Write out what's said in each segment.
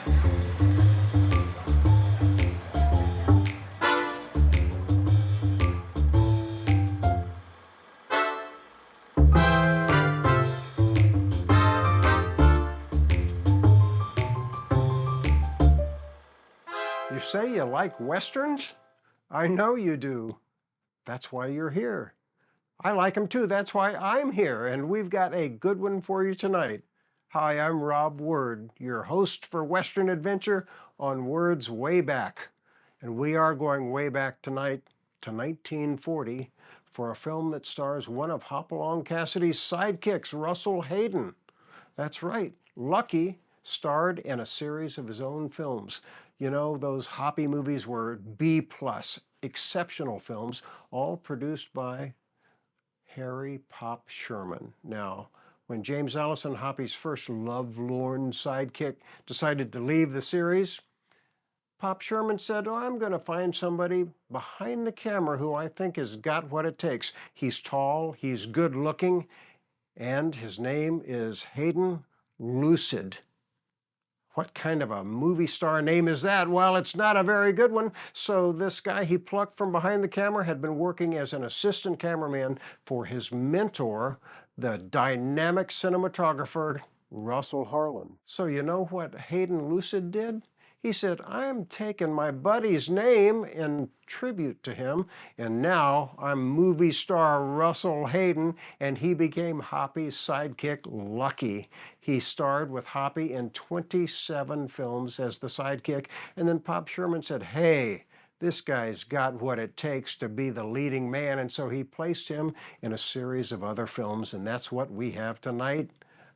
You say you like Westerns? I know you do. That's why you're here. I like them too. That's why I'm here. And we've got a good one for you tonight. Hi, I'm Rob Word, your host for Western Adventure on Word's Way Back. And we are going way back tonight to 1940 for a film that stars one of Hopalong Cassidy's sidekicks, Russell Hayden. That's right, Lucky starred in a series of his own films. You know, those Hoppy movies were B+, exceptional films, all produced by Harry Pop Sherman. Now, when James Allison, Hoppy's first lovelorn sidekick, decided to leave the series, Pop Sherman said, "Oh, I'm going to find somebody behind the camera who I think has got what it takes. He's tall, he's good looking, and his name is Hayden Lucid." What kind of a movie star name is that? Well, it's not a very good one. So this guy he plucked from behind the camera had been working as an assistant cameraman for his mentor, the dynamic cinematographer, Russell Harlan. So you know what Hayden Lucid did? He said, "I'm taking my buddy's name in tribute to him, and now I'm movie star Russell Hayden," and he became Hoppy's sidekick, Lucky. He starred with Hoppy in 27 films as the sidekick, and then Pop Sherman said, "Hey, this guy's got what it takes to be the leading man," and so he placed him in a series of other films, and that's what we have tonight,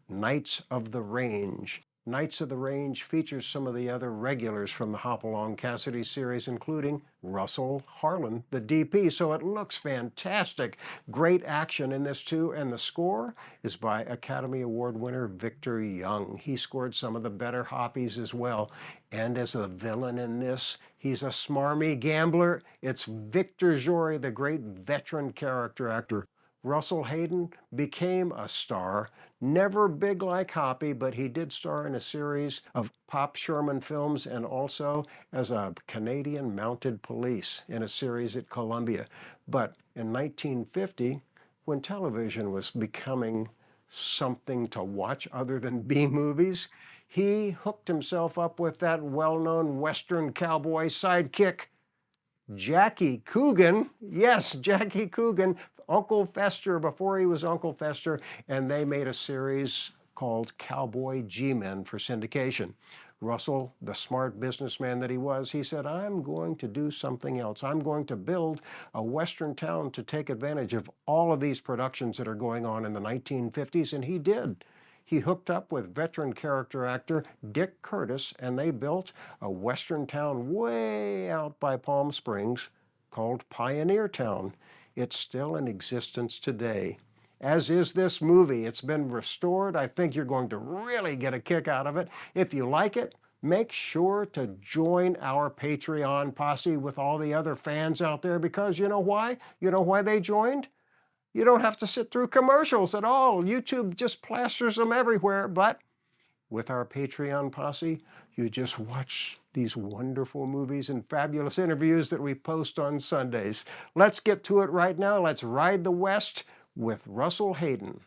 Knights of the Range. Knights of the Range features some of the other regulars from the Hopalong Cassidy series, including Russell Harlan, the DP, so it looks fantastic. Great action in this too, and the score is by Academy Award winner Victor Young. He scored some of the better Hoppies as well, and as the villain in this, he's a smarmy gambler. It's Victor Jory, the great veteran character actor. Russell Hayden became a star, never big like Hoppy, but he did star in a series of Pop Sherman films and also as a Canadian mounted police in a series at Columbia. But in 1950, when television was becoming something to watch other than B movies, he hooked himself up with that well-known Western cowboy sidekick, Jackie Coogan. Yes, Jackie Coogan, Uncle Fester before he was Uncle Fester, and they made a series called Cowboy G-Men for syndication. Russell, the smart businessman that he was, he said, "I'm going to do something else. I'm going to build a Western town to take advantage of all of these productions that are going on in the 1950s, and he did. He hooked up with veteran character actor Dick Curtis, and they built a Western town way out by Palm Springs called Pioneer Town. It's still in existence today, as is this movie. It's been restored. I think you're going to really get a kick out of it. If you like it, make sure to join our Patreon posse with all the other fans out there, because you know why? You know why they joined? You don't have to sit through commercials at all. YouTube just plasters them everywhere. But with our Patreon posse, you just watch these wonderful movies and fabulous interviews that we post on Sundays. Let's get to it right now. Let's ride the West with Russell Hayden.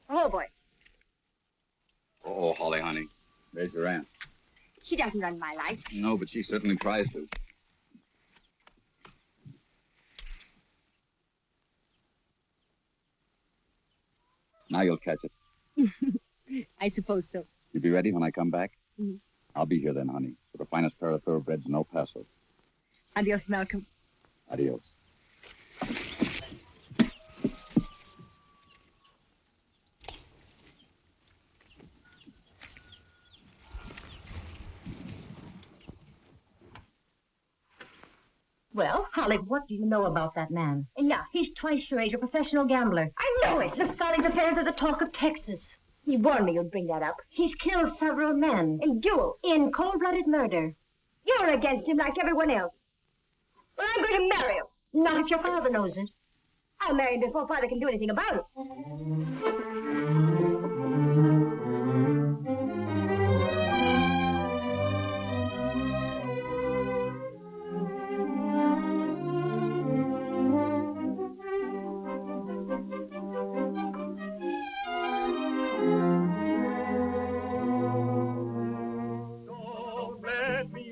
Oh, boy. Oh, Holly, honey. There's your aunt. She doesn't run my life. No, but she certainly tries to. Now you'll catch it. I suppose so. You be ready when I come back? Mm-hmm. I'll be here then, honey, for the finest pair of thoroughbreds in El Paso. Adios, Malcolm. Adios. Well, Holly, what do you know about that man? Yeah. He's twice your age, a professional gambler. I know it. The Scollings affairs are the talk of Texas. He warned me you'd bring that up. He's killed several men. In duels. In cold-blooded murder. You're against him like everyone else. Well, I'm going to marry him. Not if your father knows it. I'll marry him before Father can do anything about it.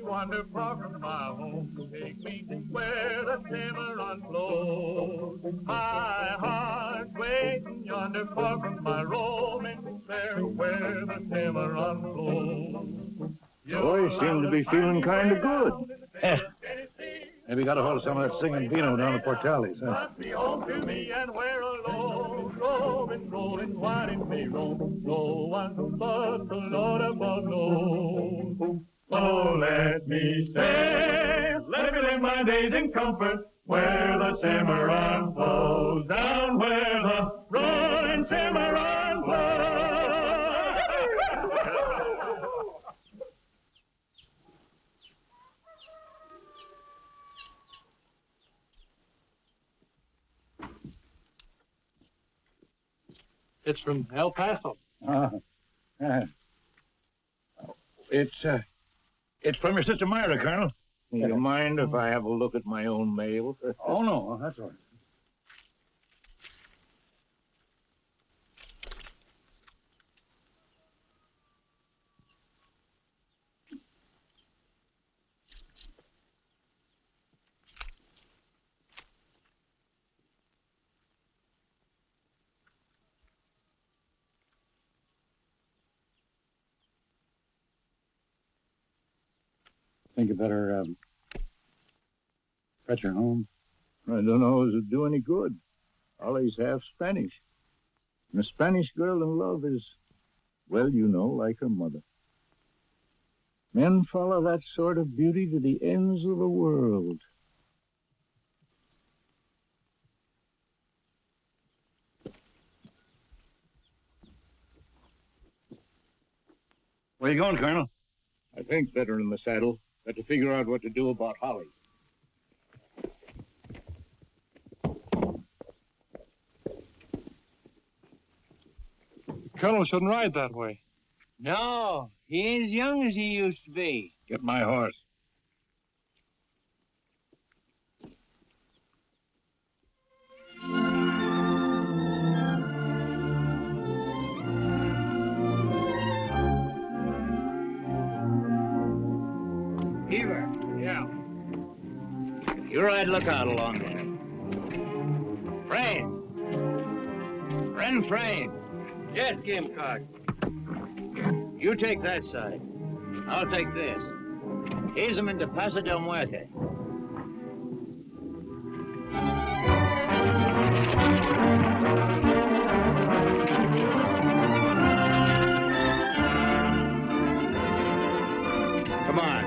Wander far from my home, take me to where the Cimarron flows. My heart's waiting yonder far from my roaming, there where the Cimarron flows. Boy, seem to be feeling kind of good. Maybe got a hold of some of that singing vino down at Portales, huh? Must be home to me and we're alone, rolling, rolling, why didn't we roam? No one but the Lord above knows. Oh, let me stay, let me live my days in comfort, where the Cimarron flows, down where the roaring Cimarron flows. It's from El Paso. It's from your sister Myra, Colonel. Do you mind if I have a look at my own mail? Oh, no, that's all right. Think you better fetch her home? I don't know if it'd do any good. Ollie's half Spanish. And a Spanish girl in love is, well, you know, like her mother. Men follow that sort of beauty to the ends of the world. Where you going, Colonel? I think better in the saddle. Got to figure out what to do about Holly. Colonel shouldn't ride that way. No, he ain't as young as he used to be. Get my horse. Beaver, Yeah. you ride lookout along there. Frame. Frame. Yes, Gamecock. You take that side. I'll take this. Ease him into Paso del Muerte. Come on.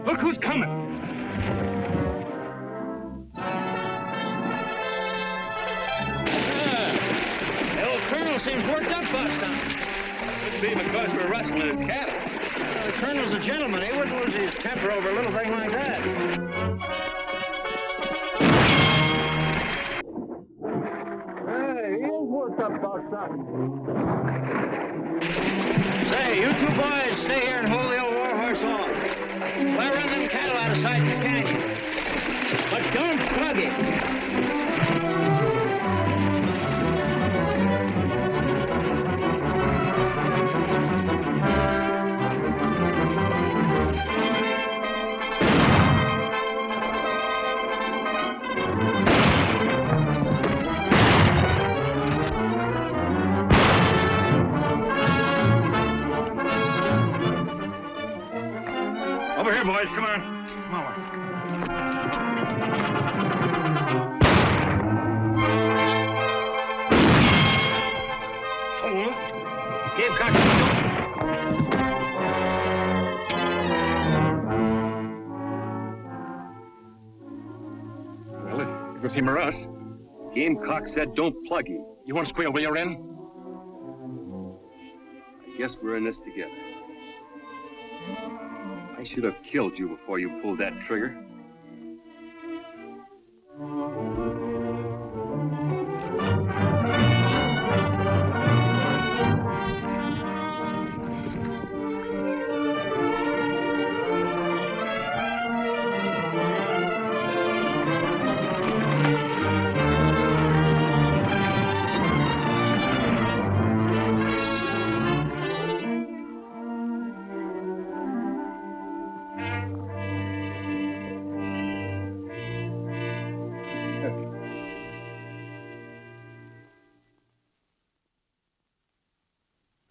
Look who's coming. The old colonel seems worked up about something. Could be because we're rustling his cattle. The colonel's a gentleman. He wouldn't lose his temper over a little thing like that. Hey, he is worked up about something. Say, you two boys stay here and hold the old war horse off. We'll run them cattle out of sight in the canyon. But don't plug it. Over here, boys. Come on. Come on. Hold. Give cock. Well, it was him or us. Gamecock said don't plug him. You want to squeal where you're in? I guess we're in this together. I should have killed you before you pulled that trigger.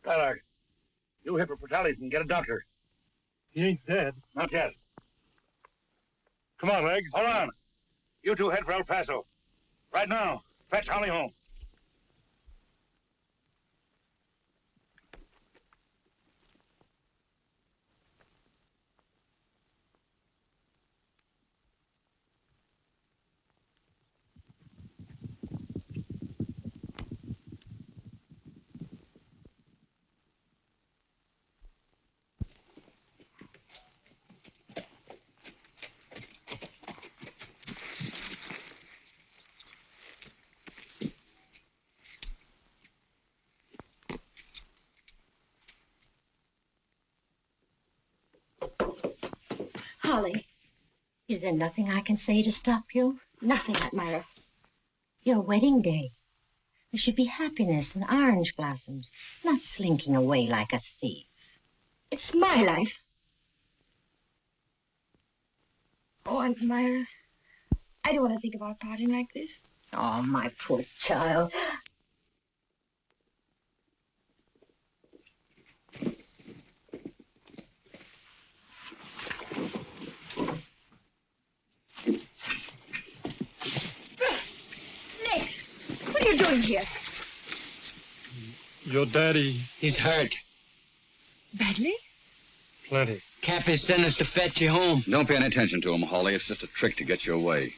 Tyler, you hit for Portales and get a doctor. He ain't dead. Not yet. Come on, Legs. Hold on. You two head for El Paso. Right now. Fetch Holly home. Holly, is there nothing I can say to stop you? Nothing, Aunt Myra. Your wedding day. There should be happiness and orange blossoms, not slinking away like a thief. It's my life. Oh, Aunt Myra, I don't want to think about parting like this. Oh, my poor child. Nick, what are you doing here? Your daddy. He's hurt. Badly? Plenty. Cappy sent us to fetch you home. Don't pay any attention to him, Holly. It's just a trick to get your way.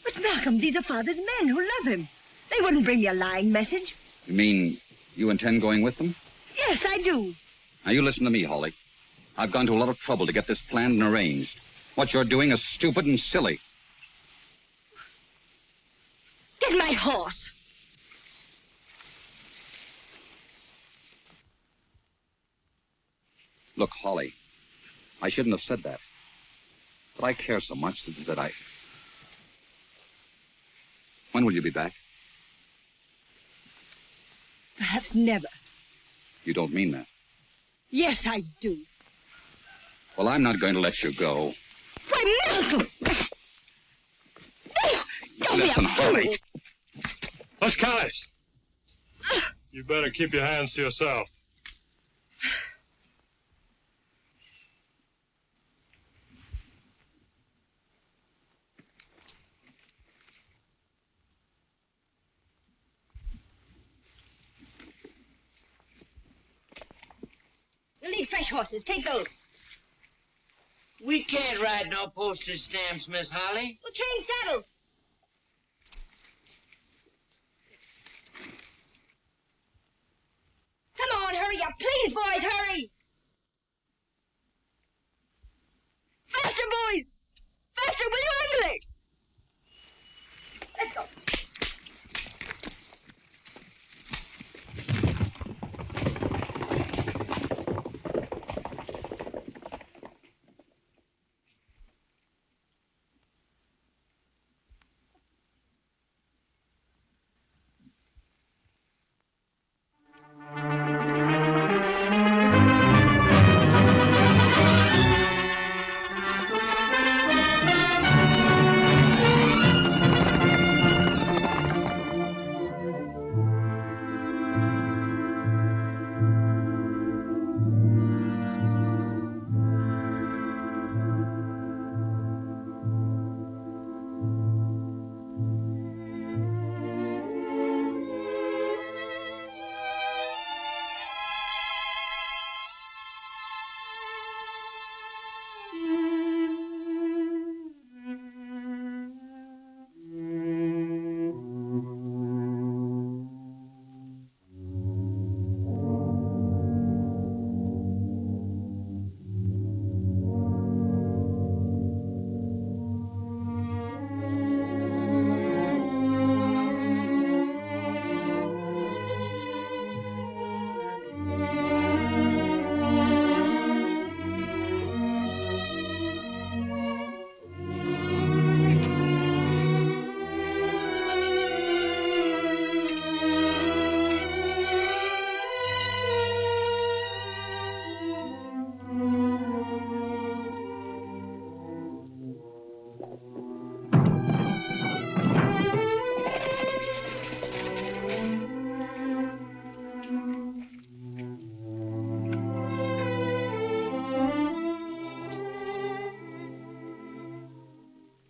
But Malcolm, these are Father's men who love him. They wouldn't bring me a lying message. You mean you intend going with them? Yes, I do. Now, you listen to me, Holly. I've gone to a lot of trouble to get this planned and arranged. What you're doing is stupid and silly. Get my horse. Look, Holly, I shouldn't have said that. But I care so much that I... When will you be back? Perhaps never. You don't mean that. Yes, I do. Well, I'm not going to let you go. Why, Malcolm! Don't Listen, be a fool. Holly. Los Cales! You better keep your hands to yourself. You'll need fresh horses. Take those. We can't ride no postage stamps, Miss Holly. We'll change saddles. Come on, hurry up. Please, boys, hurry. Faster, boys. Faster, will you angle it? Let's go.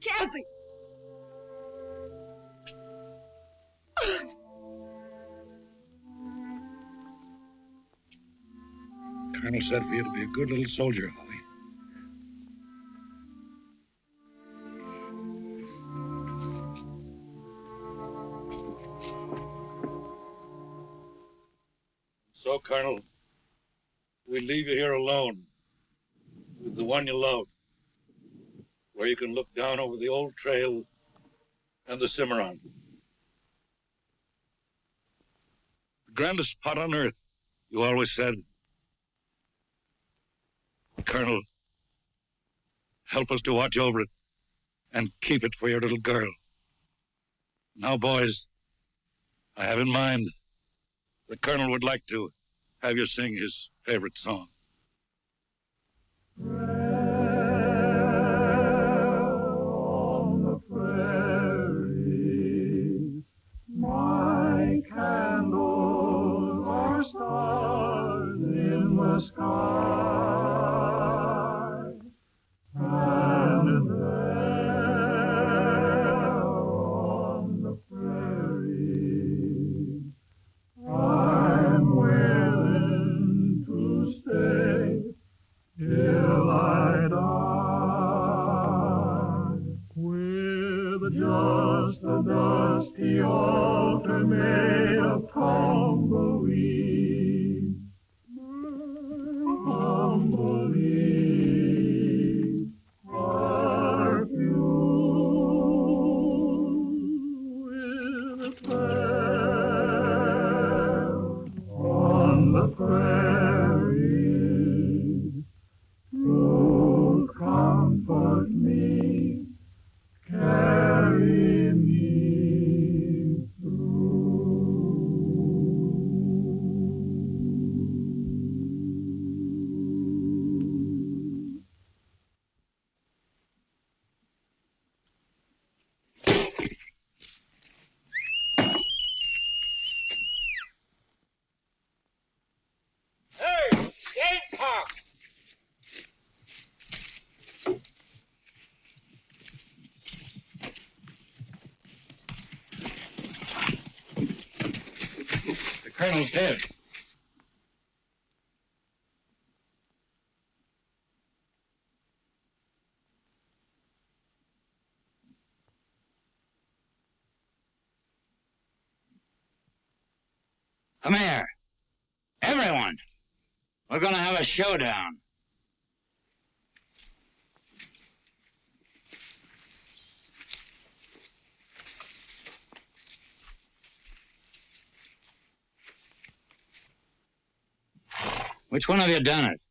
Camping. Colonel said for you to be a good little soldier, Holly. So, Colonel, we leave you here alone with the one you love, where you can look down over the old trail and the Cimarron. The grandest spot on earth, you always said. Colonel, help us to watch over it and keep it for your little girl. Now, boys, I have in mind the Colonel would like to have you sing his favorite song. On the prairie, my candles are stars in the sky, and there on the prairie, I'm willing to stay till I Colonel's dead. Come here. Everyone. We're gonna have a showdown. Which one of you done it?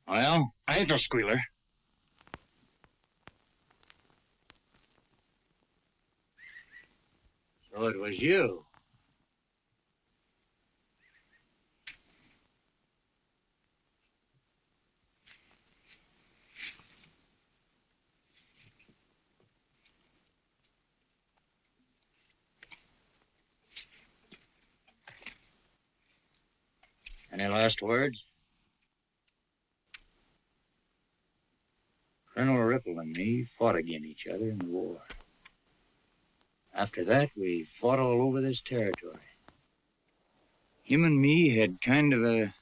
Well, I ain't no squealer. so it was you. Any last words? Colonel Ripple and me fought against each other in the war. After that, we fought all over this territory. Him and me had kind of a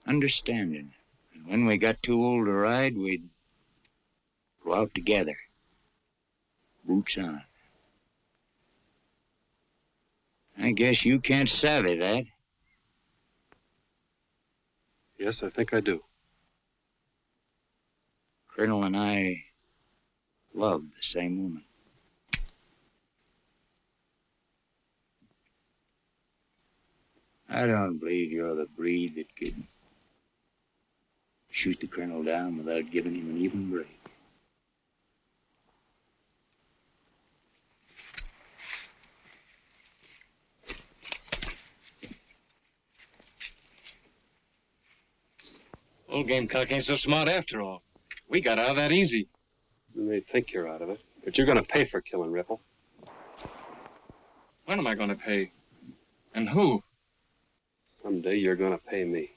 understanding. And when we got too old to ride, we'd go out together. Boots on. I guess you can't savvy that. Yes, I think I do. Colonel and I loved the same woman. I don't believe you're the breed that could shoot the Colonel down without giving him an even break. Old Gamecock ain't so smart after all. We got out of that easy. You may think you're out of it, but you're going to pay for killing Ripple. When am I going to pay? And who? Someday you're going to pay me.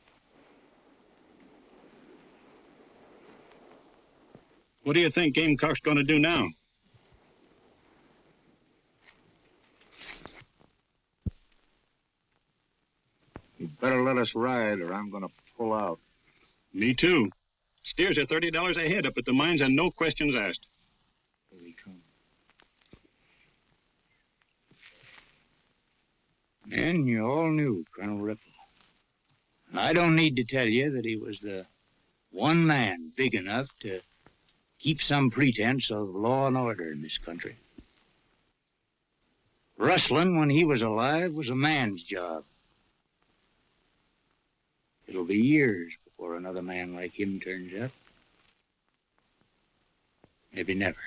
What do you think Gamecock's going to do now? You better let us ride or I'm going to pull out. Me too. Steers are $30 a head up at the mines and no questions asked. Here he comes. And you all knew Colonel Ripple. And I don't need to tell you that he was the one man big enough to keep some pretense of law and order in this country. Rustling, when he was alive, was a man's job. It'll be years before another man like him turns up. Maybe never.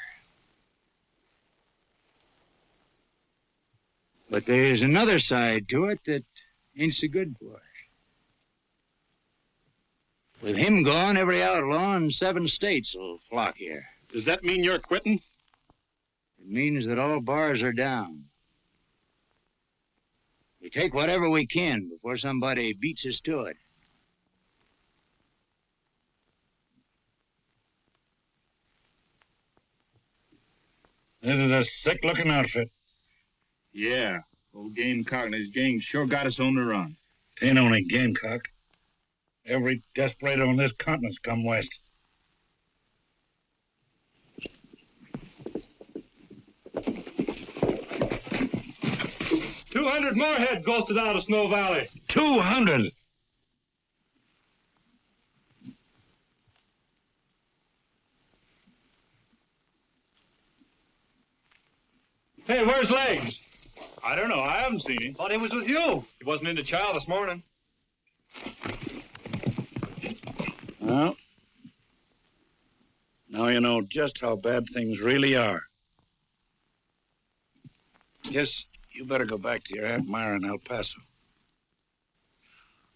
But there's another side to it that ain't so good for us. With him gone, every outlaw in 7 states will flock here. Does that mean you're quitting? It means that all bars are down. We take whatever we can before somebody beats us to it. This is a sick-looking outfit. Yeah, old Gamecock and his gang sure got us on the run. It ain't only Gamecock. Every desperado on this continent's come west. $200 more head ghosted out of Snow Valley. 200? Hey, where's Legs? I don't know. I haven't seen him. Thought he was with you. He wasn't in the chow this morning. Well, now you know just how bad things really are. Yes, you better go back to your Aunt Myra in El Paso.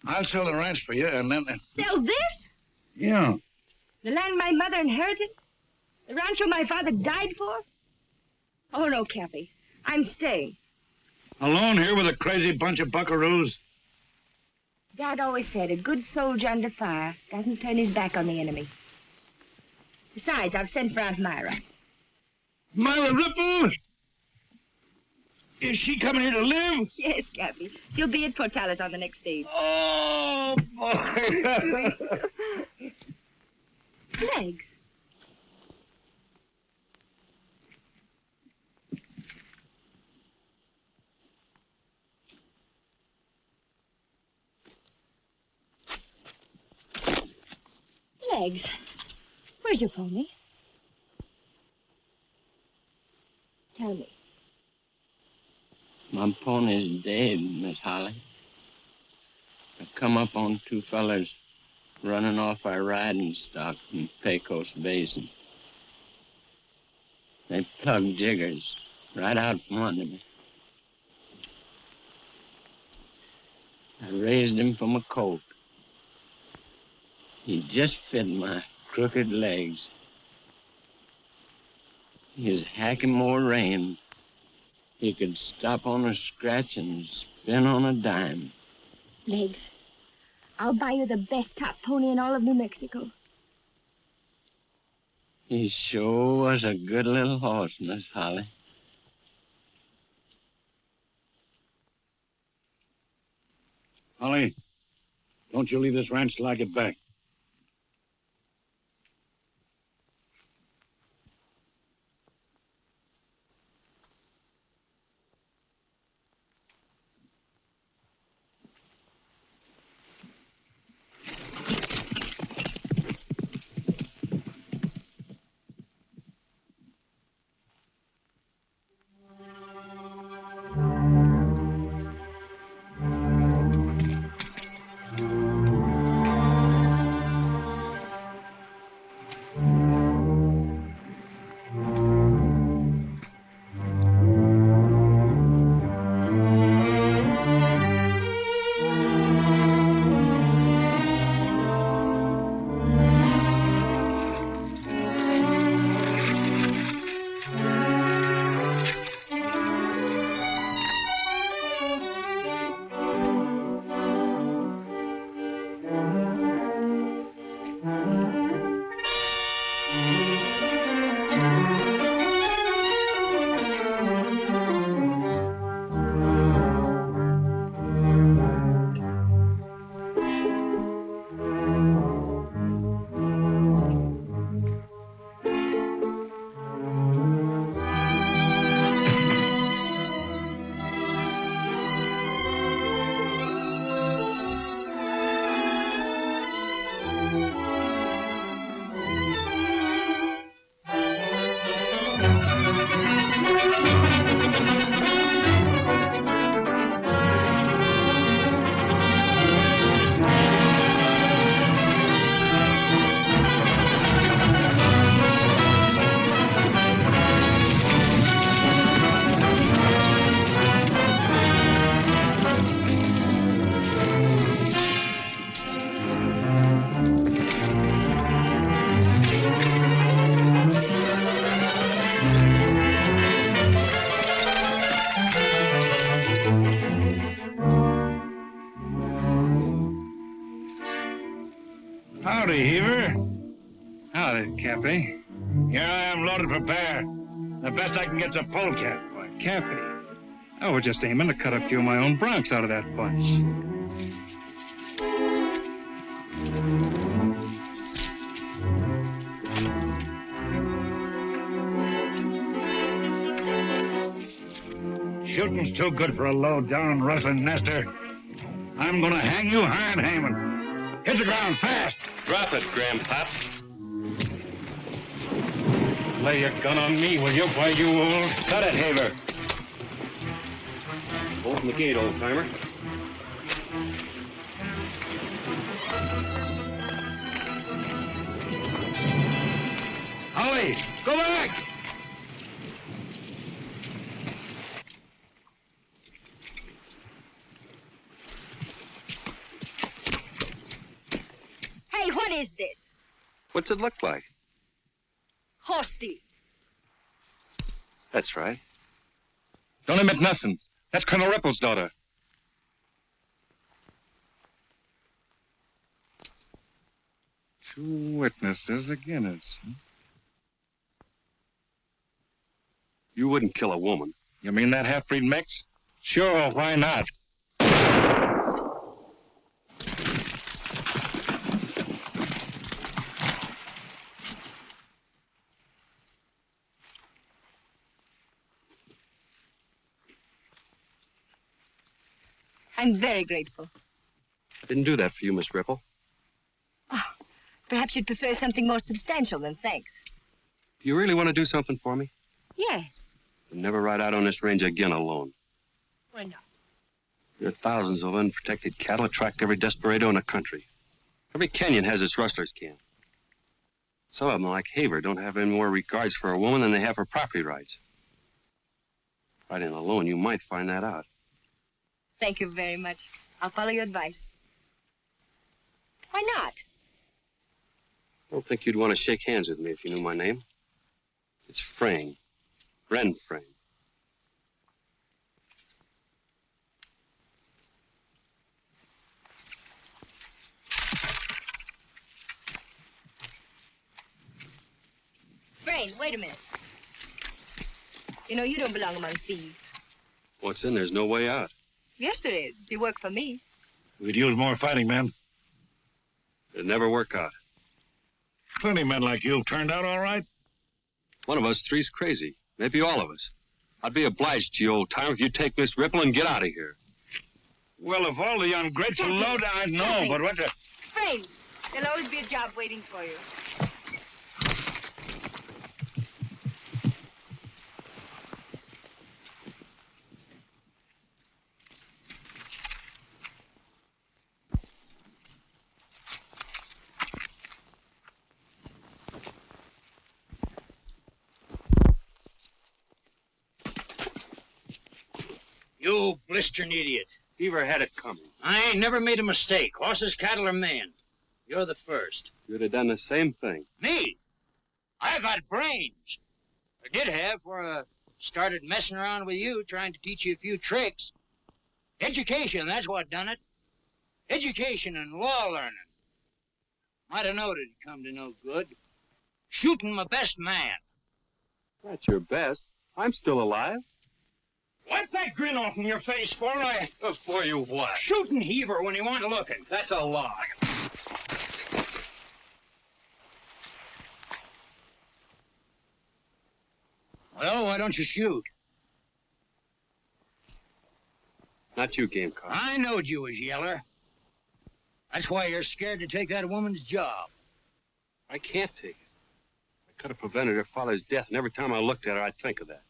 I'll sell the ranch for you, and then... Sell this? Yeah. The land my mother inherited? The rancho my father died for? Oh, no, Cappy. I'm staying. Alone here with a crazy bunch of buckaroos? Dad always said a good soldier under fire doesn't turn his back on the enemy. Besides, I've sent for Aunt Myra. Myra Ripple! Is she coming here to live? Yes, Cappy. She'll be at Portales on the next stage. Oh, boy. Legs. Legs. Where's your pony? Tell me. My pony's dead, Miss Holly. I come up on two fellers running off our riding stock in Pecos Basin. They plugged jiggers right out from under me. I raised him from a colt. He just fit my crooked legs. He was hacking more rein. He could stop on a scratch and spin on a dime. Legs. I'll buy you the best top pony in all of New Mexico. He sure was a good little horse, Miss Holly. Holly, don't you leave this ranch till I get back. Howdy, Heaver. Howdy, Cappy. Here I am loaded for bear. The best I can get's a polecat. Why, Cappy, I was just aiming to cut a few of my own broncs out of that bunch. Shooting's too good for a low-down rustling nester. I'm gonna hang you high and Haman. Hit the ground fast. Drop it, Grandpop. Lay your gun on me, will you, boy, you old... Cut it, Haver. Open the gate, old-timer. Holly, go back! Hey, what is this? What's it look like? Horse steed. That's right. Don't admit nothing. That's Colonel Ripple's daughter. Two witnesses against us. You wouldn't kill a woman. You mean that half-breed mix? Sure, why not? I'm very grateful. I didn't do that for you, Miss Ripple. Oh, perhaps you'd prefer something more substantial than thanks. Do you really want to do something for me? Yes. Then never ride out on this range again alone. Why not? There are thousands of unprotected cattle attract every desperado in the country. Every canyon has its rustler's camp. Some of them, like Haver, don't have any more regards for a woman than they have for property rights. Riding alone, you might find that out. Thank you very much. I'll follow your advice. Why not? I don't think you'd want to shake hands with me if you knew my name. It's Frayne. Ren Frayne. Frayne, wait a minute. You know, you don't belong among thieves. What's in there's no way out. Yes, there is. You work for me. We'd use more fighting men. It'd never work out. Plenty of men like you turned out all right. One of us three's crazy. Maybe all of us. I'd be obliged to you, old timer, if you'd take Miss Ripple and get out of here. Well, if all the ungrateful low down, no, but what the... Frayne, there'll always be a job waiting for you. You blistering idiot. Beaver had it coming. I ain't never made a mistake. Horses, cattle, or men. You're the first. You'd have done the same thing. Me? I got brains. I did have before I started messing around with you, trying to teach you a few tricks. Education, that's what done it. Education and law learning. Might have knowed it'd come to no good. Shooting my best man. That's your best. I'm still alive. Wipe that grin off in your face for I... For you what? Shooting Heaver when he wasn't looking. That's a lie. Well, why don't you shoot? Not you, Gamecock. I knowed you was yeller. That's why you're scared to take that woman's job. I can't take it. I could have prevented her father's death, and every time I looked at her, I'd think of that.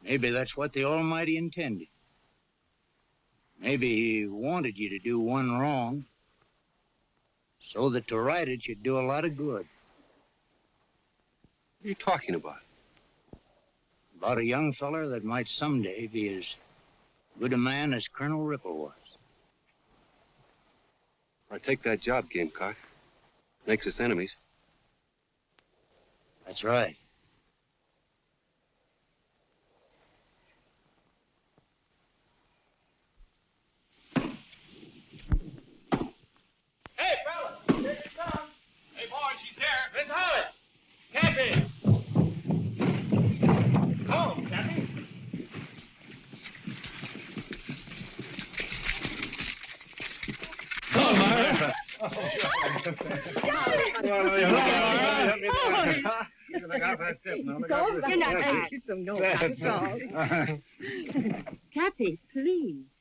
Maybe that's what the Almighty intended. Maybe he wanted you to do one wrong, so that to right it should do a lot of good. What are you talking about? About a young feller that might someday be as good a man as Colonel Ripple was. I take that job, Gamecock. Makes us enemies. That's right. Hey, fellas, here she comes. Hey, boys, she's there. Miss Holly. Cappy. Home, Cappy. Oh, Myra. You're not anxious, so no, not at all. Cappy, please.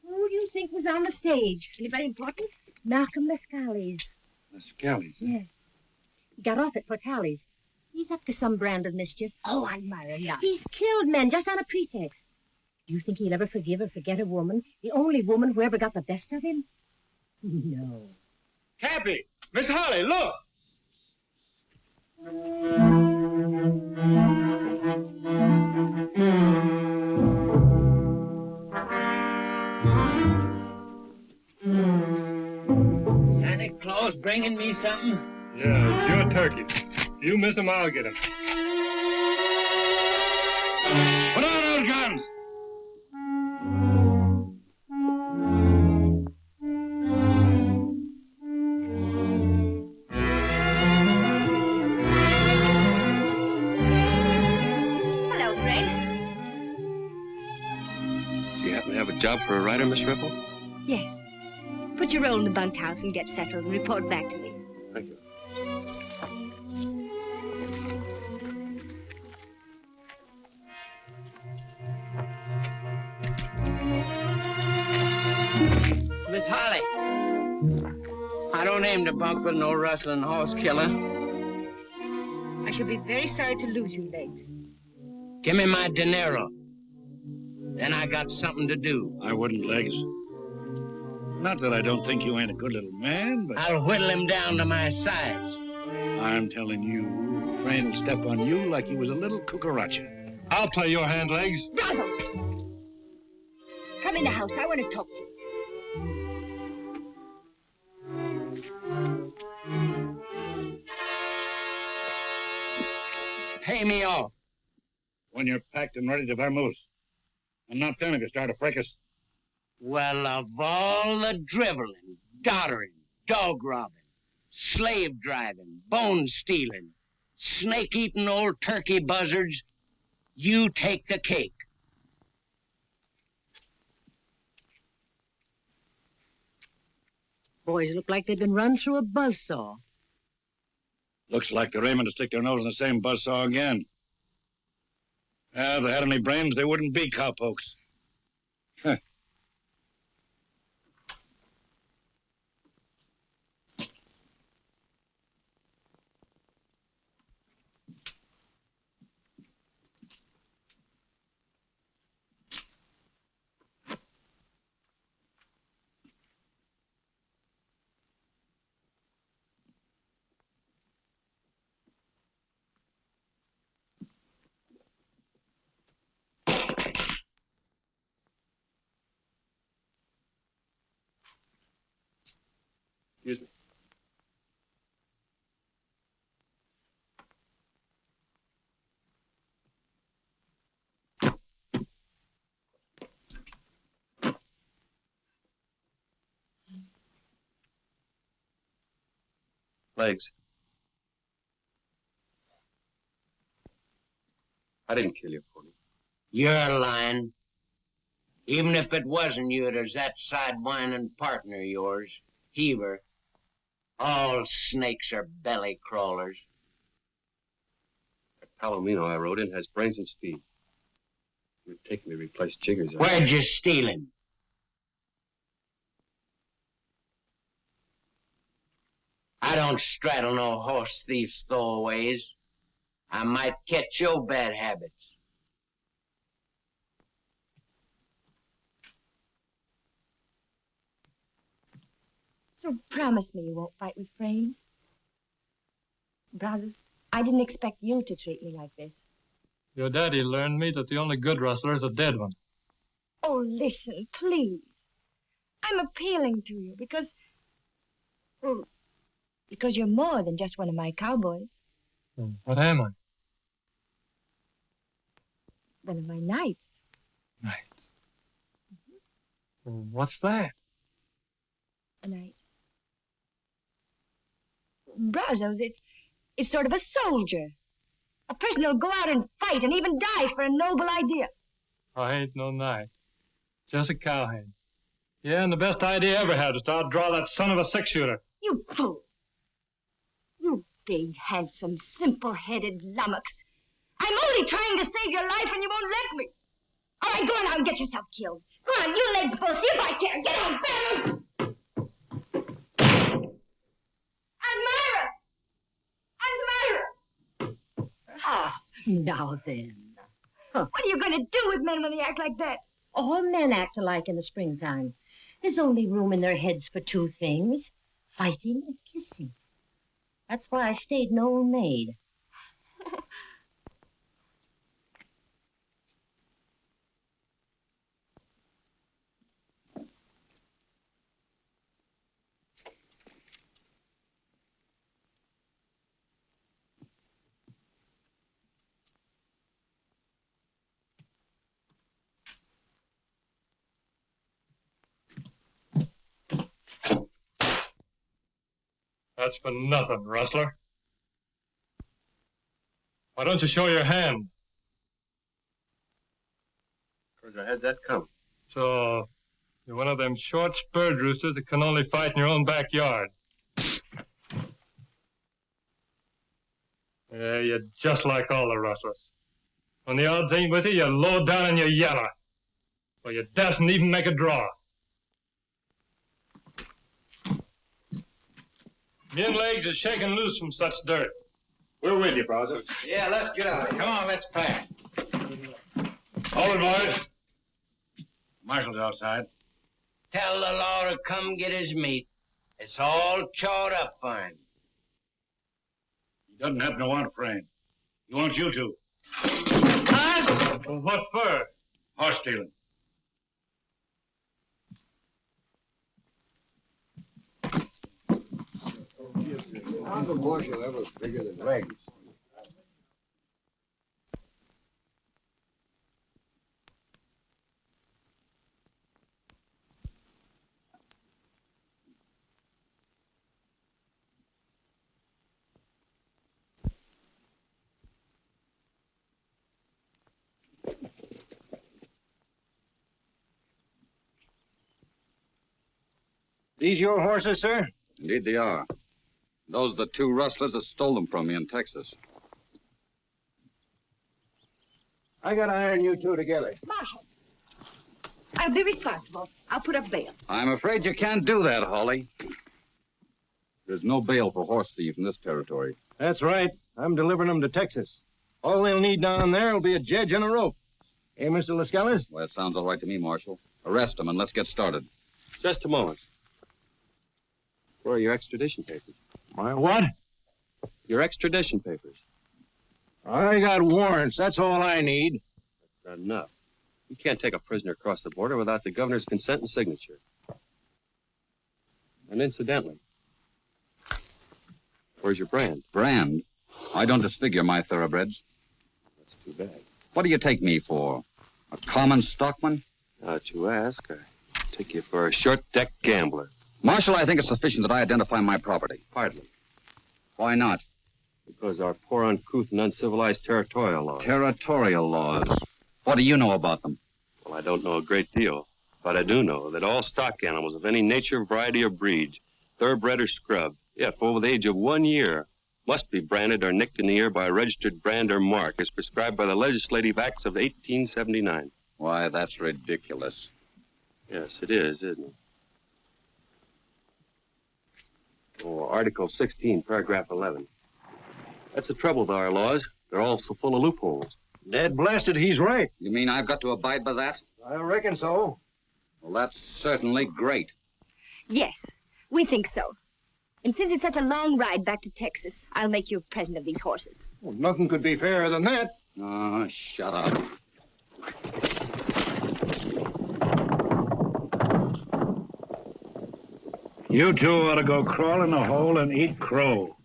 Who do you think was on the stage? Anybody important? Malcolm Mescales. The Scallies, huh? Yes. He got off at Portales. He's up to some brand of mischief. Oh, I'm Myra, not. He's killed men just on a pretext. Do you think he'll ever forgive or forget a woman? The only woman who ever got the best of him? No. Cappy, Miss Holly, look. Santa Claus bringing me something? Yeah, it's your turkey. If you miss him, I'll get him. Put on those guns! job for a writer, Miss Ripple? Yes. Put your roll in the bunkhouse and get settled and report back to me. Thank you. Miss Holly, I don't aim to bunk with no rustling horse killer. I shall be very sorry to lose you, Legs. Give me my dinero. Then I got something to do. I wouldn't, Legs. Not that I don't think you ain't a good little man, but... I'll whittle him down to my size. I'm telling you, Crane will step on you like you was a little cucaracha. I'll play your hand, Legs. Bravo! Come in the house. I want to talk to you. Pay me off. When you're packed and ready to vamoose. And not then if you start a fracas. Well, of all the driveling, doddering, dog robbing, slave driving, bone stealing, snake eating old turkey buzzards, you take the cake. Boys look like they've been run through a buzzsaw. Looks like they're aiming to stick their nose in the same buzzsaw again. If they had any brains, they wouldn't be cowpokes. Huh. Excuse me. Legs. I didn't kill you, Pony. You're lying. Even if it wasn't you, there's that sidewinding partner of yours, Heaver. All snakes are belly crawlers. That Palomino I rode in has brains and speed. You'd take me to replace Jiggers. Where'd you steal him? I don't straddle no horse thief's stowaways. I might catch your bad habits. So promise me you won't fight with Frame. Brothers, I didn't expect you to treat me like this. Your daddy learned me that the only good rustler is a dead one. Oh, listen, please. I'm appealing to you because... Well, because you're more than just one of my cowboys. What am I? One of my knights. Knight. What's that? A knight. Brazos, it's sort of a soldier. A person who'll go out and fight and even die for a noble idea. I ain't no knight. Just a cowhand. Yeah, and the best idea I ever had was to outdraw that son of a six-shooter. You fool. You big, handsome, simple-headed lummox. I'm only trying to save your life and you won't let me. All right, go on out and get yourself killed. Go on, you legs both. See if I care. Get on, fellas. Admira! Admira! Ah, now then. What are you going to do with men when they act like that? All men act alike in the springtime. There's only room in their heads for two things, fighting and kissing. That's why I stayed an old maid. That's for nothing, rustler. Why don't you show your hand? Where'd that come? So, You're one of them short spurred roosters that can only fight in your own backyard. Yeah, you're just like all the rustlers. When the odds ain't with you, you're low down and you're yellow. Or you daren't even make a draw. Your legs are shaking loose from such dirt. We're with you, brother. Yeah, let's get out. Come on, let's pack. Hold it, boys. Marshal's outside. Tell the law to come get his meat. It's all chawed up fine. He doesn't happen to want a friend. He wants you to. Us? Well, what for? Horse stealing. How the marshal ever figure the legs? These your horses, sir? Indeed they are. Those are the two rustlers that stole them from me in Texas. I gotta iron you two together. Marshal, I'll be responsible. I'll put up bail. I'm afraid you can't do that, Holly. There's no bail for horse thieves in this territory. That's right. I'm delivering them to Texas. All they'll need down there will be a judge and a rope. Eh, Mr. Lascelles? Well, that sounds all right to me, Marshal. Arrest them and let's get started. Just a moment. Where are your extradition papers? My what? Your extradition papers. I got warrants. That's all I need. That's not enough. You can't take a prisoner across the border without the governor's consent and signature. And incidentally, where's your brand? Brand? I don't disfigure my thoroughbreds. That's too bad. What do you take me for? A common stockman? Now that you ask, I take you for a short-deck gambler. Marshal, I think it's sufficient that I identify my property. Hardly. Why not? Because our poor, uncouth, and uncivilized territorial laws. Territorial laws. What do you know about them? Well, I don't know a great deal, but I do know that all stock animals of any nature, variety, or breed, thoroughbred or scrub, if over the age of 1 year, must be branded or nicked in the ear by a registered brand or mark as prescribed by the legislative acts of 1879. Why, that's ridiculous. Yes, it is, isn't it? Oh, Article 16, Paragraph 11. That's the trouble with our laws. They're all so full of loopholes. Dead blasted, he's right. You mean I've got to abide by that? I reckon so. Well, that's certainly great. Yes, we think so. And since it's such a long ride back to Texas, I'll make you a present of these horses. Well, nothing could be fairer than that. Oh, shut up. You two ought to go crawl in a hole and eat crow.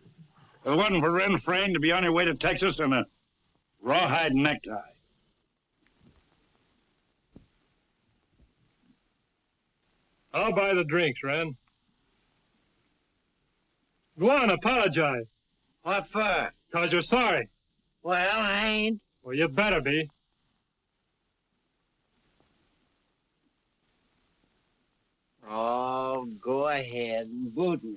If it wasn't for Ren Frayne to be on your way to Texas in a rawhide necktie. I'll buy the drinks, Ren. Go on, apologize. What for? Because you're sorry. Well, I ain't. Well, you better be. Oh, go ahead and boot me.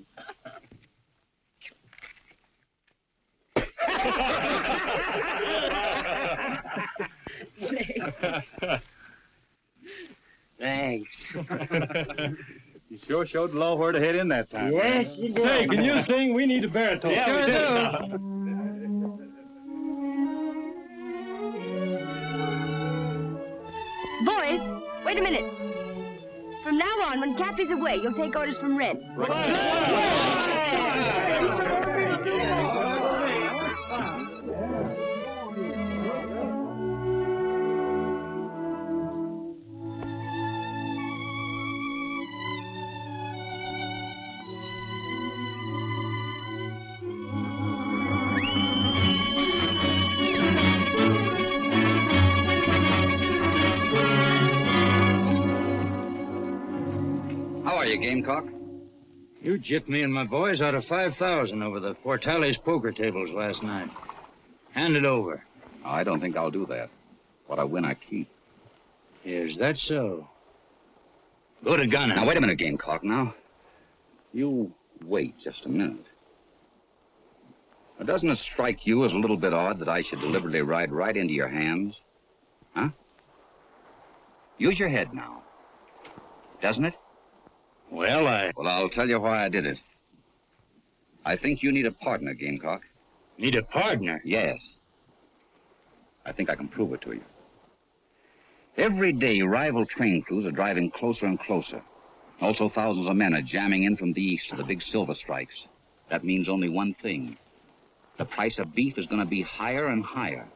Thanks. You sure showed the law where to head in that time. Yes, you did. Say, can you sing? We need a baritone. Yeah, Sure we do. Boys, wait a minute. From now on, when Cappy's away, you'll take orders from Red. How are you, Gamecock? You gypped me and my boys out of 5,000 over the Portales poker tables last night. Hand it over. I don't think I'll do that. What I win, I keep. Is that so? Go to gunning. Now, wait a minute, Gamecock, now. You wait just a minute. Now, doesn't it strike you as a little bit odd that I should deliberately ride right into your hands? Huh? Use your head now. Doesn't it? Well, I'll tell you why I did it. I think you need a partner, Gamecock. Need a partner? Yes. I think I can prove it to you. Every day, rival train crews are driving closer and closer. Also, thousands of men are jamming in from the east to the big silver strikes. That means only one thing. The price of beef is going to be higher and higher.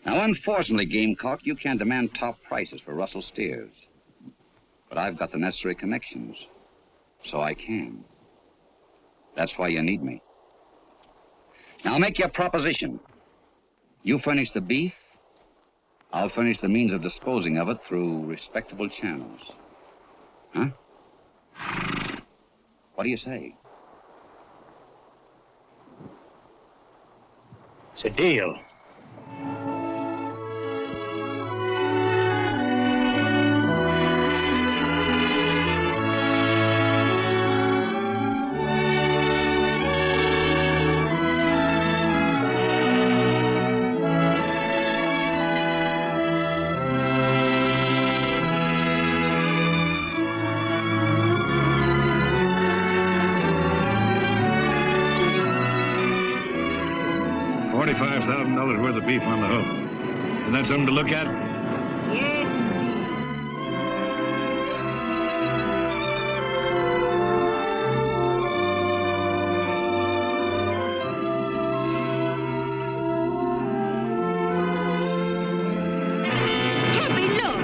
Now, unfortunately, Gamecock, you can't demand top prices for Russell steers. But I've got the necessary connections, so I can. That's why you need me. Now, make your proposition. You furnish the beef, I'll furnish the means of disposing of it through respectable channels. Huh? What do you say? It's a deal. $45,000 worth of beef on the hoof. Isn't that something to look at? Yes, Happy, look.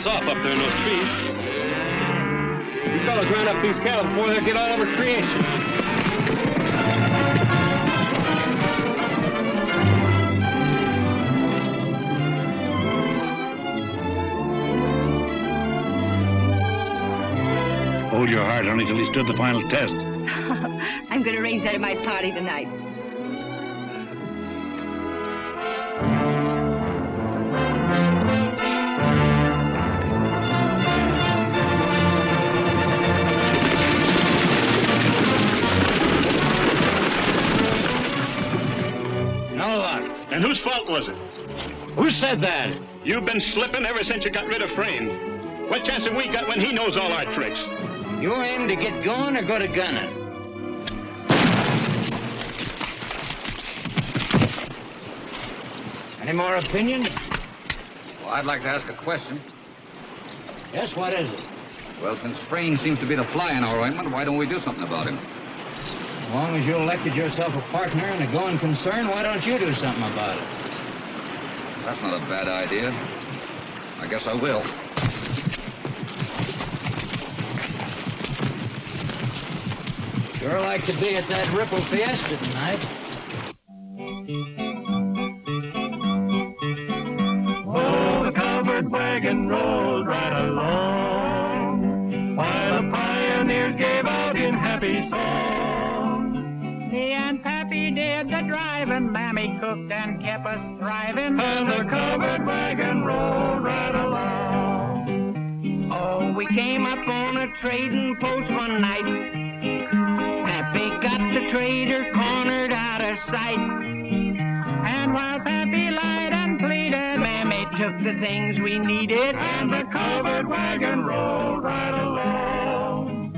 Off up there in those trees. You fellas round up these cattle before they get all over creation. Hold your heart, honey, till he stood the final test. I'm going to arrange that at my party tonight. And whose fault was it? Who said that? You've been slipping ever since you got rid of Frame. What chance have we got when he knows all our tricks? You aim to get going or go to gunning? Any more opinion? Well, I'd like to ask a question. Yes, what is it? Well, since Frame seems to be the fly in our ointment, why don't we do something about him? As long as you elected yourself a partner in a going concern, why don't you do something about it? That's not a bad idea. I guess I will. Sure like to be at that Ripple Fiesta tonight. Oh, the covered wagon rolled right along, while the pioneers gave out in happy song. Me and Pappy did the driving, Mammy cooked and kept us thriving, And the covered wagon rolled right along. Oh, we came up on a trading post one night. Pappy got the trader cornered out of sight. And while Pappy lied and pleaded, the things we needed, and the covered wagon rolled right along.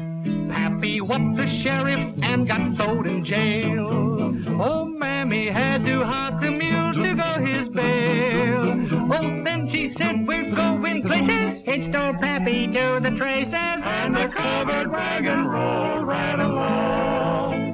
Pappy whooped the sheriff and got thrown in jail. Oh, Mammy had to hawk the mules to go his bail. Oh, then she said, we're going places. It stole Pappy to the traces, and the covered wagon rolled right along.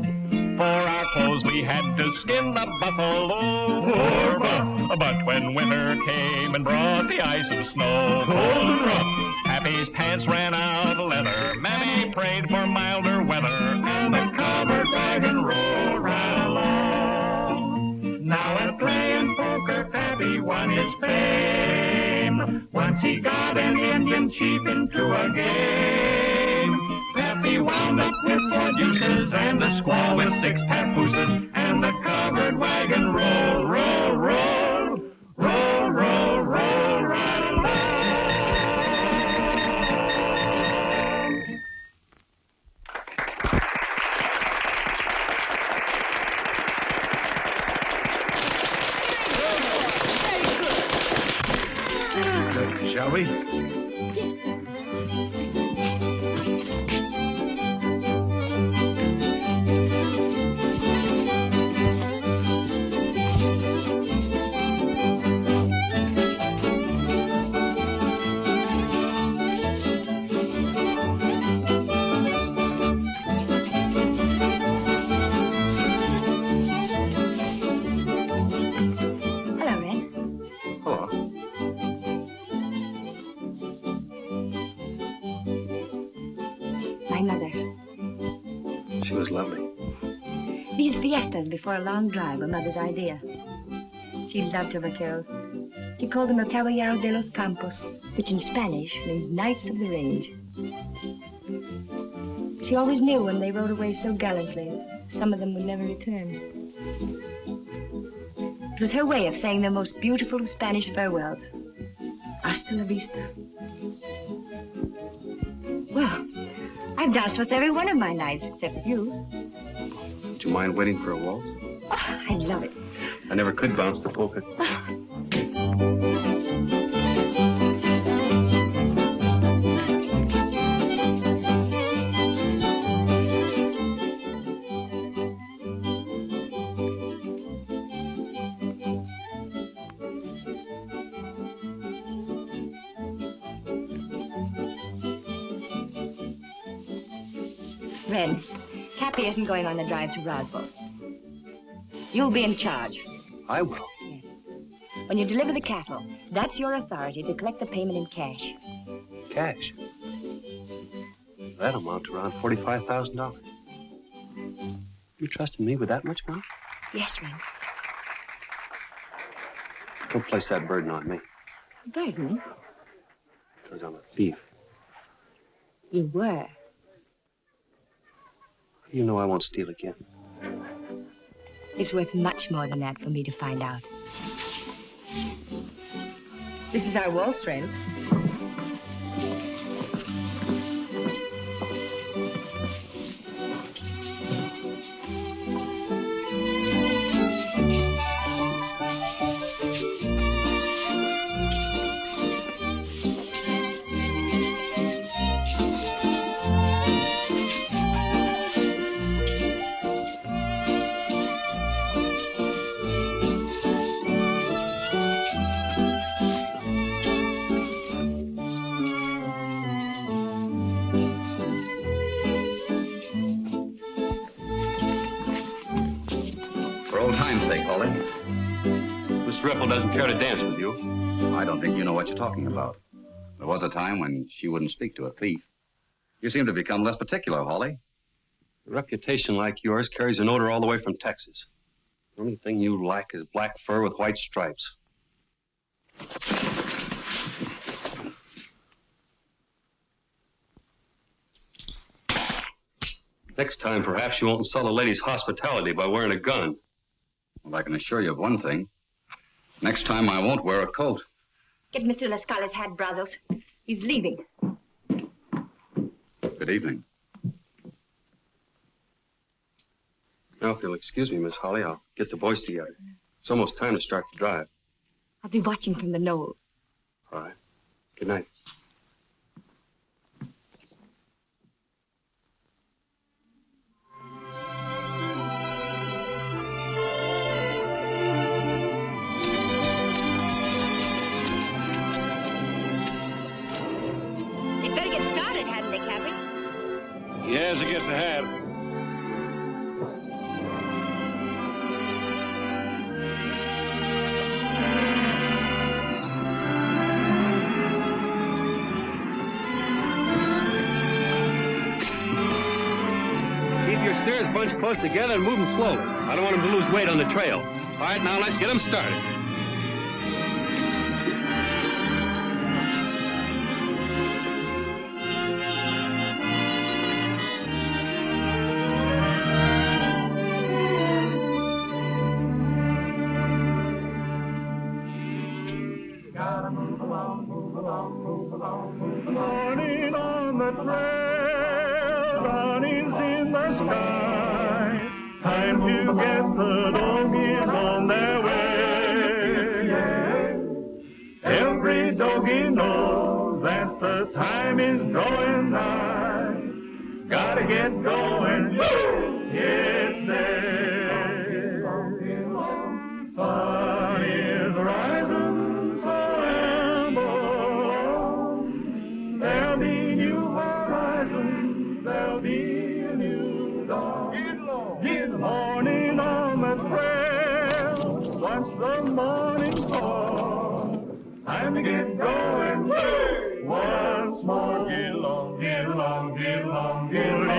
For our clothes we had to skin the buffalo, poor buff. But when winter came and brought the ice and snow, cold and rough, Pappy's pants ran out of leather. Mammy prayed for milder weather, and the covered wagon rolled right along. Now at playing poker, Pappy won his fame. Once he got an Indian chief into a game. Pappy wound up with 4 deuces and the squaw with 6 papooses, and the covered wagon roll, roll, roll, roll, roll, roll right along. Shall we? Hello, Red. Hello. My mother. She was lovely. These fiestas before a long drive were Mother's idea. She loved her vaqueros. She called them el caballero de los campos, which in Spanish means knights of the range. She always knew when they rode away so gallantly, some of them would never return. It was her way of saying the most beautiful of Spanish farewells. Hasta la vista. Well, I've danced with every one of my knights except you. Would you mind waiting for a waltz? Oh, I love it. I never could bounce the polka. Red, Cappy isn't going on the drive to Roswell. You'll be in charge. I will. When you deliver the cattle, that's your authority to collect the payment in cash. Cash. That'll amount to around $45,000. You trusting me with that much money? Yes, Red. Don't place that burden on me, Burden? because I'm a thief. You were. You know I won't steal again. It's worth much more than that for me to find out. This is our waltz, Red. old time's sake, Holly. Miss Ripple doesn't care to dance with you. I don't think you know what you're talking about. There was a time when she wouldn't speak to a thief. You seem to become less particular, Holly. A reputation like yours carries an odor all the way from Texas. The only thing you lack is black fur with white stripes. Next time, perhaps you won't insult a lady's hospitality by wearing a gun. Well, I can assure you of one thing. Next time, I won't wear a coat. Get Mr. Lascala's hat, Brazos. He's leaving. Good evening. Now, if you'll excuse me, Miss Holly, I'll get the boys together. It's almost time to start the drive. I'll be watching from the knoll. All right. Good night. They'd better get started, hadn't they, Cappy? Yes, I guess they have. Keep your steers bunched close together and move them slowly. I don't want them to lose weight on the trail. All right, now let's get them started. Morning on the trail, sun is in the sky. Time to get the doggies on their way. Every doggie knows that the time is drawing nigh. Gotta get going, it's there. Sun is rising, so amble on. There'll be new horizons, there'll be a new dawn. Get morning on the trail, watch the morning fall. Time to get going, once more. Get along, get along, get along, get along.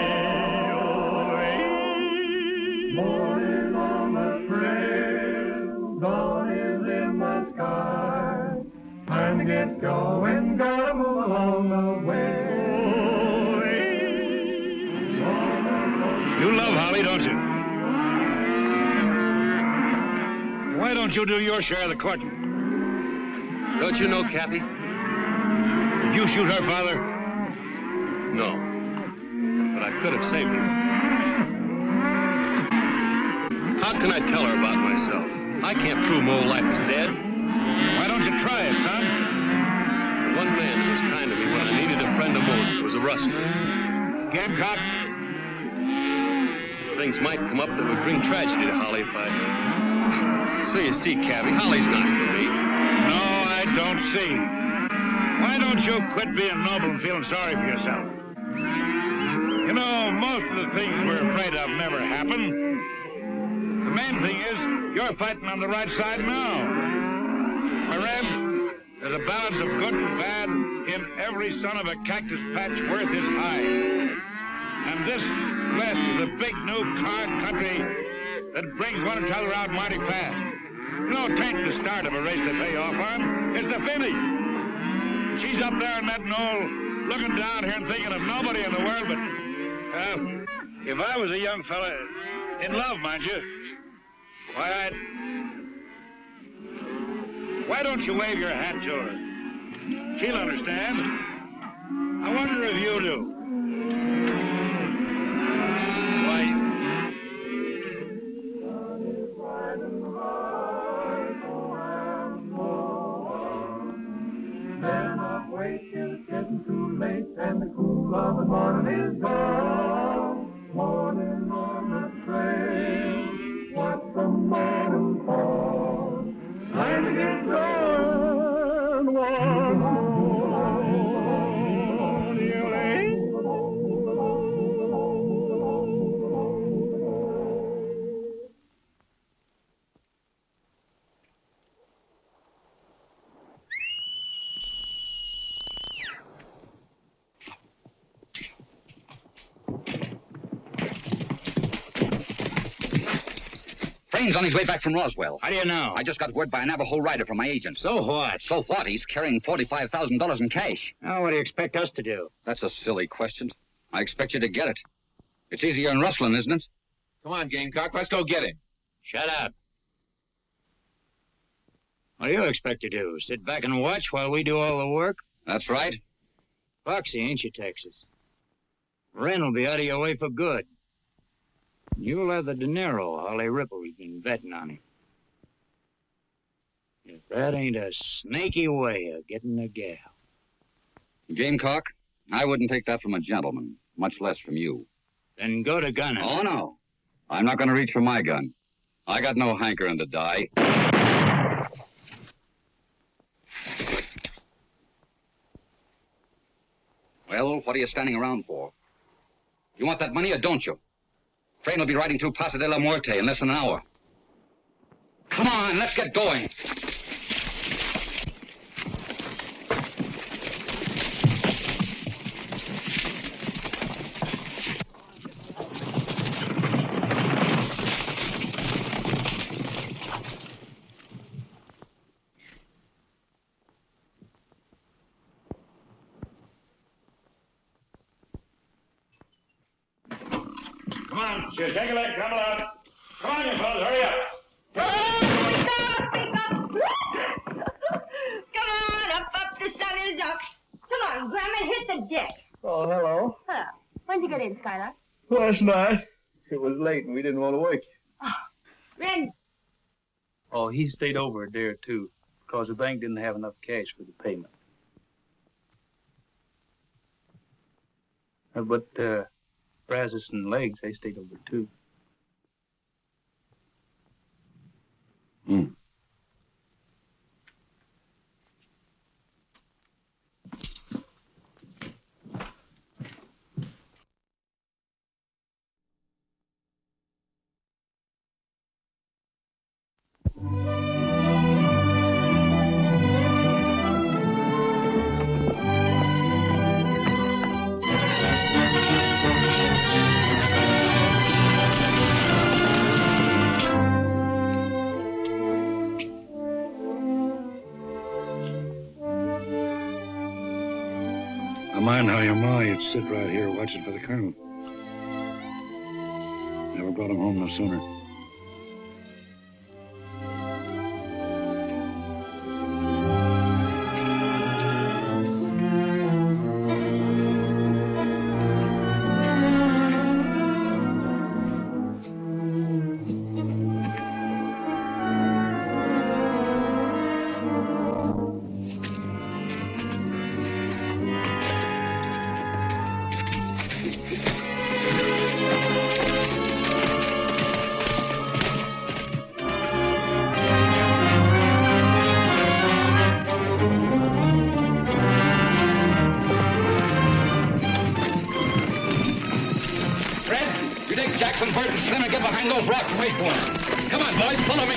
Morning on the trail, dawn is in the sky. Time to get going, gotta move along the way. You love Holly, don't you? Why don't you do your share of the courting? Don't you know, Cappy? Did you shoot her father? No. But I could have saved her. How can I tell her about myself? I can't prove my whole life is dead. Why don't you try it, son? The one man who was kind to me when I needed a friend the most was a rustler. Gamecock? Things might come up that would bring tragedy to Holly if I... So you see, Cappy, Holly's not for me. No, I don't see. Why don't you quit being noble and feeling sorry for yourself? You know, most of the things we're afraid of never happen. The main thing is, you're fighting on the right side now. My Reb, there's a balance of good and bad in every son of a cactus patch worth his hide. And this West is a big new car country that brings one another out mighty fast. You know, it ain't the start of a race they pay off on. It's the finish. She's up there on that knoll, looking down here and thinking of nobody in the world but... if I was a young fella, in love, mind you, why, why don't you wave your hat to her? She'll understand. I wonder if you do. Then I'll wait till it's getting too late and the cool of the morning is gone. Morning on the trail, watch the morning fall. Time to get going once more. Train's on his way back from Roswell. How do you know? I just got word by a Navajo rider from my agent. So what? So what? He's carrying $45,000 in cash. Now, what do you expect us to do? That's a silly question. I expect you to get it. It's easier than rustling, isn't it? Come on, Gamecock, let's go get him. Shut up. What do you expect to do? Sit back and watch while we do all the work? That's right. Foxy, ain't you, Texas? Wren will be out of your way for good. You'll have the dinero Holly Ripple's been betting on him. If that ain't a snaky way of getting a gal. Gamecock, I wouldn't take that from a gentleman, much less from you. Then go to gunning. Oh, no. I'm not going to reach for my gun. I got no hankering to die. Well, what are you standing around for? You want that money or don't you? Train will be riding through Plaza de la Muerte in less than an hour. Come on, let's get going. Come on, take a leg, come on. Come on, you fellas, hurry up. Come on, up, the sun is up. Come on, Grandma, hit the deck. Oh, hello. Huh. When'd you get in, Skylar? Last night. It was late and we didn't want to wake you. Ren. Oh, he stayed over a day or two because the bank didn't have enough cash for the payment. But Brazos and Legs, they stayed over too. I mind how your ma used to sit right here watching for the colonel. Never brought him home no sooner. Those rocks and wait for him. Come on, boys, follow me.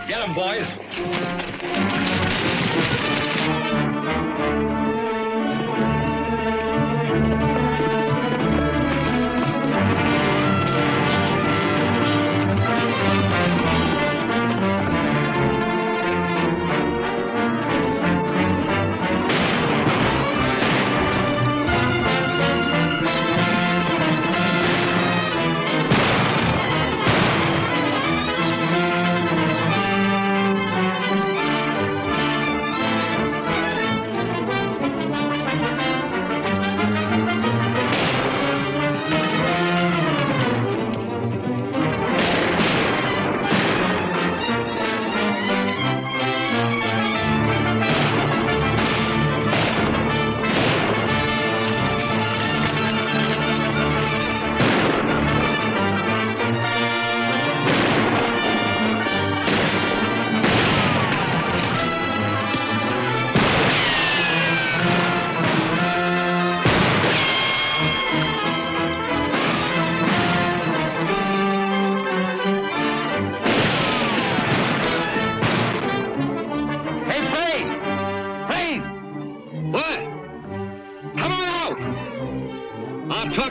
Get him, boys.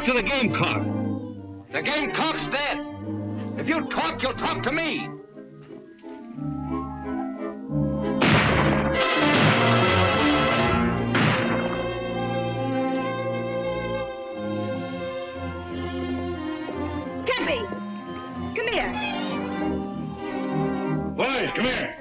To the gamecock. The gamecock's dead. If you talk, you'll talk to me. here. Boys, come here.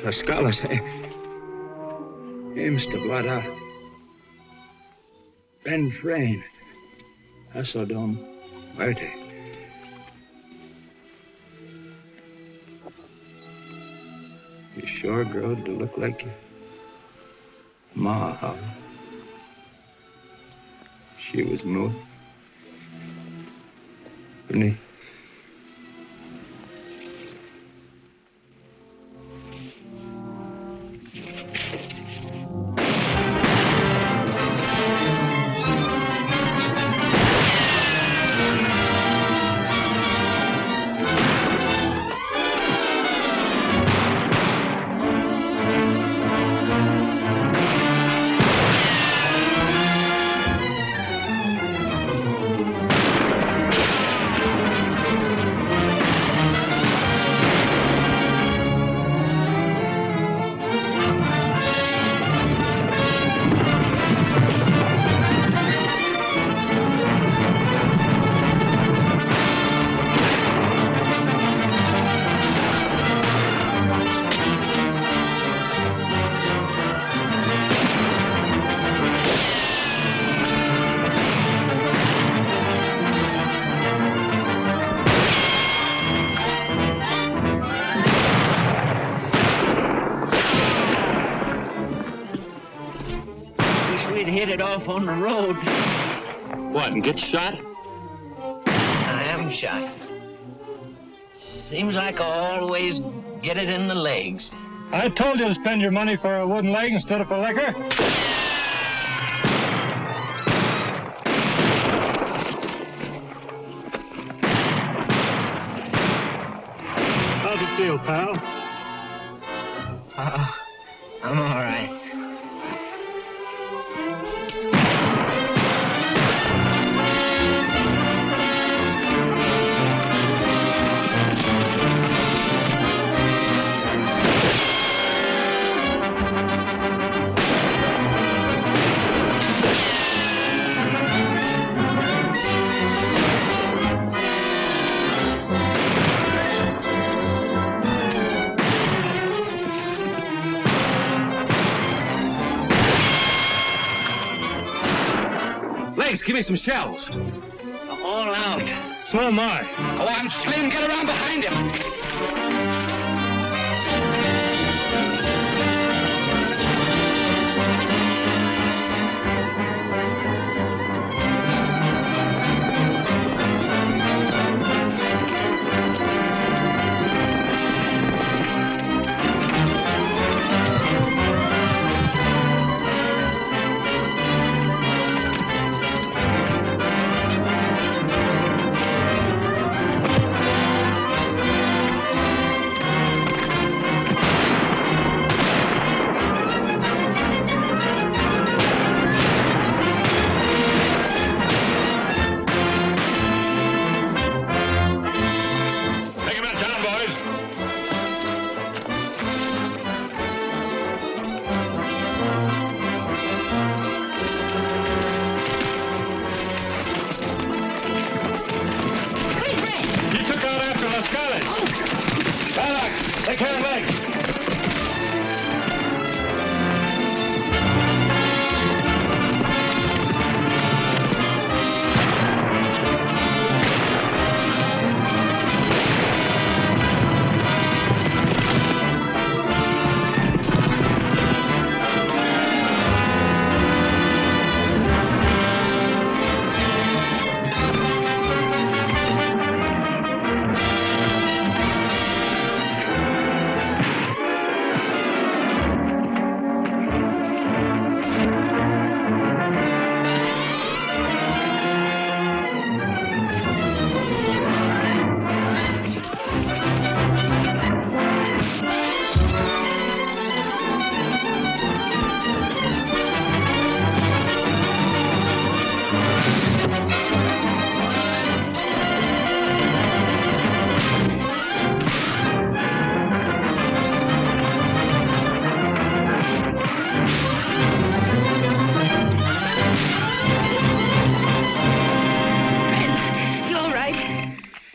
Los scholars, hey, Mr. Blood, Ben Frayne, eso don muerte. You sure growed to look like your ma, huh? She was moved. Really? Hit it off on the road. What, and get shot? I am shot. Seems like I always get it in the legs. I told you to spend your money for a wooden leg instead of for liquor. How's it feel, pal? I'm all right. Give me some shells. All out. So am I. Go on, Slim, get around behind him.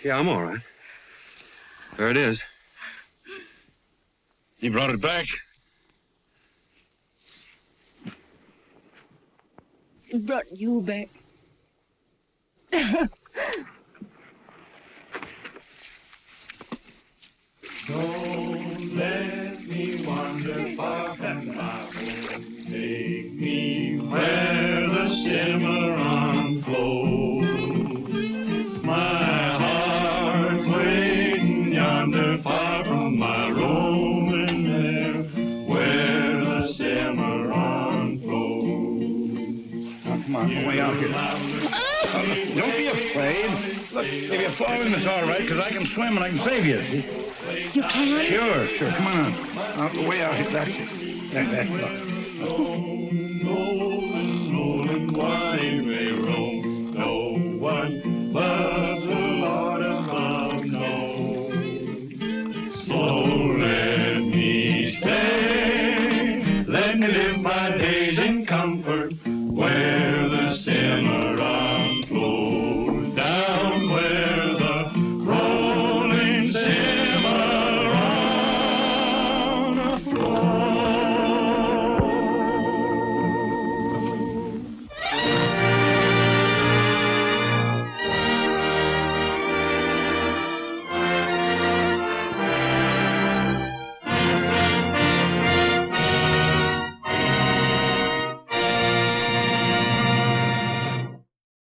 Yeah, I'm all right. There it is. You brought it back? It brought you back. Don't let me wander far from my home. Take me where the Cimarron flows. My heart's waiting yonder far from my roaming there, where the Cimarron flows. Now, come on, way out here. Don't be afraid. Look, if you fall in, it's all right, because I can swim and I can save you. See? You can? Sure. Come on out. Way out here. That's it. That's Rolling, wide roam. No one but the Lord above knows. So let me stay, let me live